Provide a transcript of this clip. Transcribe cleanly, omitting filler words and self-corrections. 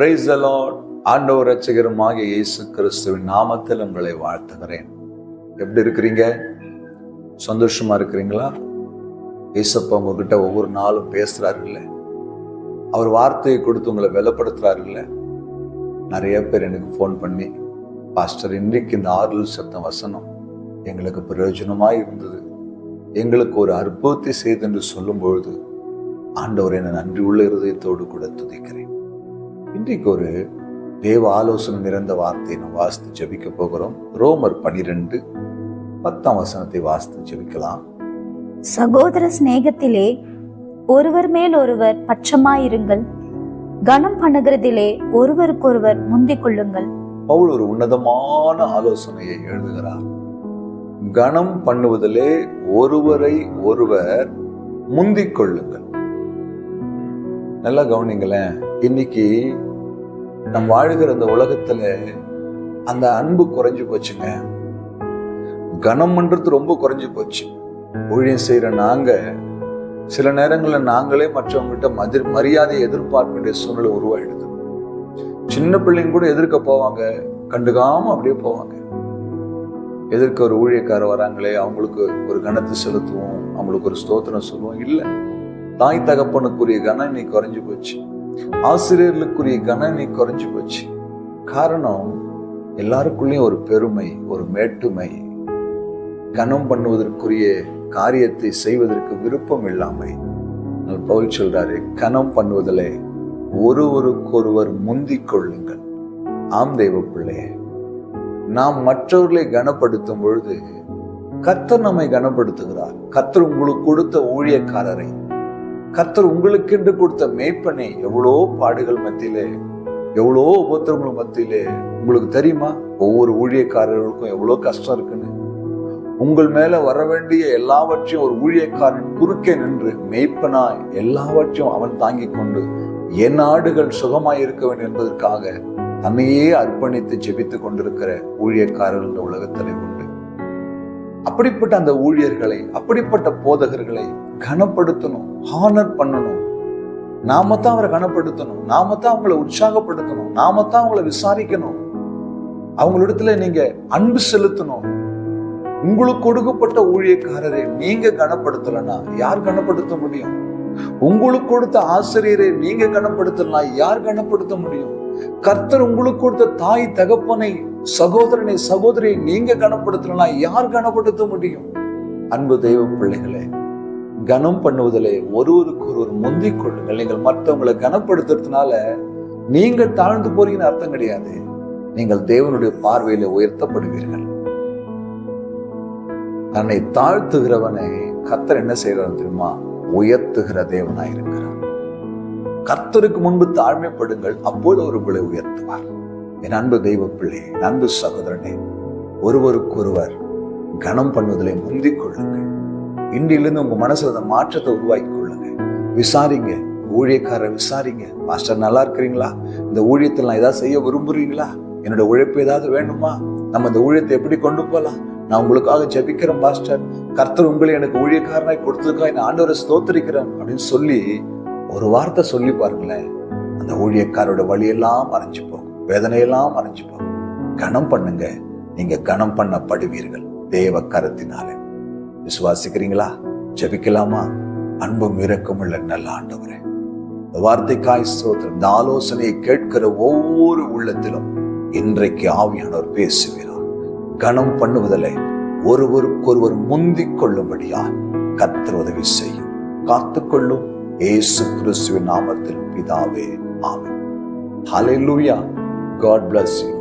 Praise the Lord. ஆண்டவர் இரட்சகருமாகிய இயேசு கிறிஸ்துவின் நாமத்தில் உங்களை வாழ்த்துகிறேன். எப்படி இருக்கிறீங்க? சந்தோஷமா இருக்கிறீங்களா? இயேசப்பா உங்ககிட்ட ஒவ்வொரு நாளும் பேசுறாருல்ல, அவர் வார்த்தையை கொடுத்து உங்களை பலப்படுத்துறாருல்ல. நிறைய பேர் எனக்கு ஃபோன் பண்ணி, பாஸ்டர் இன்றைக்கு இந்த ஆறுதல் சத்தம் வசனம் எங்களுக்கு பிரயோஜனமாய் இருந்தது, எங்களுக்கு ஒரு அற்புதத்தை செய்து என்று சொல்லும் பொழுது ஆண்டவர் என்னை நன்றி உள்ள இருதயத்தோடு கூட துதிக்கிறேன். இன்றைக்கு ஒரு தேவ ஆலோசனை நிறைந்த வார்த்தையை நாம் வாசித்து ஜெபிக்க போகிறோம். ரோமர் 12:10 வாசித்து ஜெபிக்கலாம். சகோதர சிநேகத்திலே ஒருவர் மேல் ஒருவர் பட்சமாயிருங்கள், கனம் பண்ணுகிறதிலே ஒருவருக்கொருவர் முந்திக் கொள்ளுங்கள். பவுல் ஒரு உன்னதமான ஆலோசனையை எழுதுகிறார். கனம் பண்ணுவதிலே ஒருவரை ஒருவர் முந்திக் கொள்ளுங்கள். நல்லா கவனிங்களேன். இன்னைக்கு நம் வாழ்கிற அந்த உலகத்துல அந்த அன்பு குறைஞ்சு போச்சுங்க. கனம்ன்றது ரொம்ப குறைஞ்சு போச்சு. ஊழியம் செய்யற நாங்க சில நேரங்களில் நாங்களே மற்றவங்ககிட்ட மரியாதையை எதிர்பார்க்க வேண்டிய சூழ்நிலை உருவாயிடுது. சின்ன பிள்ளைங்க கூட எதிர்க்க போவாங்க, கண்டுக்காம அப்படியே போவாங்க. எதிர்க்க ஒரு ஊழியக்காரர் வராங்களே, அவங்களுக்கு ஒரு கனத்தை செலுத்துவோம், அவங்களுக்கு ஒரு ஸ்தோத்திரம் சொல்லுவோம். இல்லை, தாய் தகப்பனுக்குரிய கனம் இன்னைக்கு குறைஞ்சு போச்சு. ஆசிரியர்களுக்குரிய கனம் இன்னைக்கு குறைஞ்சு போச்சு. காரணம், எல்லாருக்குள்ளேயும் ஒரு பெருமை, ஒரு மேட்டுமை, கனம் பண்ணுவதற்குரிய காரியத்தை செய்வதற்கு விருப்பம் இல்லாமை. பவுல் சொல்றாரு, கனம் பண்ணுவதிலே ஒருவருக்கொருவர் முந்திக் கொள்ளுங்கள். ஆம் தெய்வ பிள்ளையே, நாம் மற்றவர்களை கனப்படுத்தும் பொழுது கர்த்தர் நம்மை கனப்படுத்துகிறார். கர்த்தர் உங்களுக்கு கொடுத்த ஊழியக்காரரை, கர்த்தர் உங்களுக்கென்று கொடுத்த மேய்ப்பனை எவ்வளோ பாடுகள் மத்தியிலே, எவ்வளோ உபத்திரங்கள் மத்தியிலே, உங்களுக்கு தெரியுமா ஒவ்வொரு ஊழியக்காரர்களுக்கும் எவ்வளோ கஷ்டம் இருக்குன்னு? உங்கள் மேல வர வேண்டிய எல்லாவற்றையும் ஒரு ஊழியக்காரன் குறுக்கே நின்று மேய்ப்பனாய் எல்லாவற்றையும் அவன் தாங்கிக் கொண்டு என் ஆடுகள் சுகமாய் இருக்க வேண்டும் என்பதற்காக தன்னையே அர்ப்பணித்து ஜெபித்துக் கொண்டிருக்கிற ஊழியக்காரர்கள் இந்த உலகத்திலே உண்டு. அப்படிப்பட்ட அந்த ஊழியர்களை, அப்படிப்பட்ட போதகர்களை கனப்படுத்தணும், ஹானர் பண்ணணும். நாம தான் அவரை கனப்படுத்தணும், நாம தான் அவங்களை உற்சாகப்படுத்தணும், நாம தான் அவங்களை விசாரிக்கணும், அவங்களிடத்துல நீங்க அன்பு செலுத்தணும். உங்களுக்கு கொடுக்கப்பட்ட ஊழியக்காரரை நீங்க கனப்படுத்தலன்னா யார் கனப்படுத்த முடியும்? உங்களுக்கு கொடுத்த ஆசிரியரை நீங்க கனப்படுத்தலாம், யார் கனப்படுத்த முடியும்? கர்த்தர் உங்களுக்கு கொடுத்த தாய் தகப்பனை, சகோதரனை சகோதரியை நீங்க கனப்படுத்தலாம், யார் கனப்படுத்த முடியும்? அன்பு தெய்வ பிள்ளைகளே, கனம் பண்ணுவதிலே ஒருவருக்கு ஒருவர் முந்திக் கொள்ளுங்கள். நீங்கள் மற்றவங்களை கனப்படுத்துறதுனால நீங்க தாழ்ந்து போறீங்கன்னு அர்த்தம் கிடையாது. நீங்கள் தேவனுடைய பார்வையில உயர்த்தப்படுவீர்கள். தன்னை தாழ்த்துகிறவனை கர்த்தர் என்ன செய்யறாரு தெரியுமா? உயர்த்துகிற தேவனாயிருக்கிறார். கர்த்தருக்கு முன்பு தாழ்மைப்படுங்கள், அப்போது அவர் உங்களை உயர்த்துவார். என் அன்பு தெய்வ பிள்ளை, அன்பு சகோதரனே, ஒருவருக்கொருவர் கனம் பண்ணுவதிலே முந்திக் கொள்ளுங்கள். இன்றிலிருந்து உங்க மனசுல அந்த மாற்றத்தை உருவாக்கி கொள்ளுங்க. விசாரிங்க, ஊழியக்காரரை விசாரிங்க. பாஸ்டர் நல்லா இருக்கிறீங்களா? இந்த ஊழியத்தில் நான் ஏதாவது செய்ய விரும்புறீங்களா? என்னோட உழைப்பு ஏதாவது வேணுமா? நம்ம இந்த ஊழியத்தை எப்படி கொண்டு போகலாம்? நான் உங்களுக்காக ஜெபிக்கிறேன் பாஸ்டர், கர்த்தர் உங்களை எனக்கு ஊழியக்காரனாய் கொடுத்ததுக்காக என் ஆண்டவரை ஸ்தோத்திரிக்கிறேன் அப்படின்னு சொல்லி ஒரு வார்த்தை சொல்லி பாருங்களேன். அந்த ஊழியக்காரோட வழியெல்லாம் மறைஞ்சு போகும், வேதனையெல்லாம் மறைஞ்சு போகும். கனம் பண்ணுங்க, நீங்க கனம் பண்ணப்படுவீர்கள் தேவ கரத்தினாலே. விசுவாசிக்கிறீங்களா? ஜெபிக்கலாமா? அன்பும் இரக்கமுள்ள நல்ல ஆண்டவரே, இந்த வார்த்தைக்காய் ஸ்தோத்திரம். இந்த ஆலோசனையை கேட்கிற ஒவ்வொரு உள்ளத்திலும் இன்றைக்கு ஆவியானவர் பேசுகிறார். கனம் பண்ணுவதில்லை ஒருவருக்கொருவர் முந்திக் கொள்ளும்படியா கர்த்தர் உதவி செய்யும். காத்துக்கொள்ளும் இயேசு கிறிஸ்துவின் நாமத்தில் பிதாவே, ஆமென். ஹல்லேலூயா. God bless you.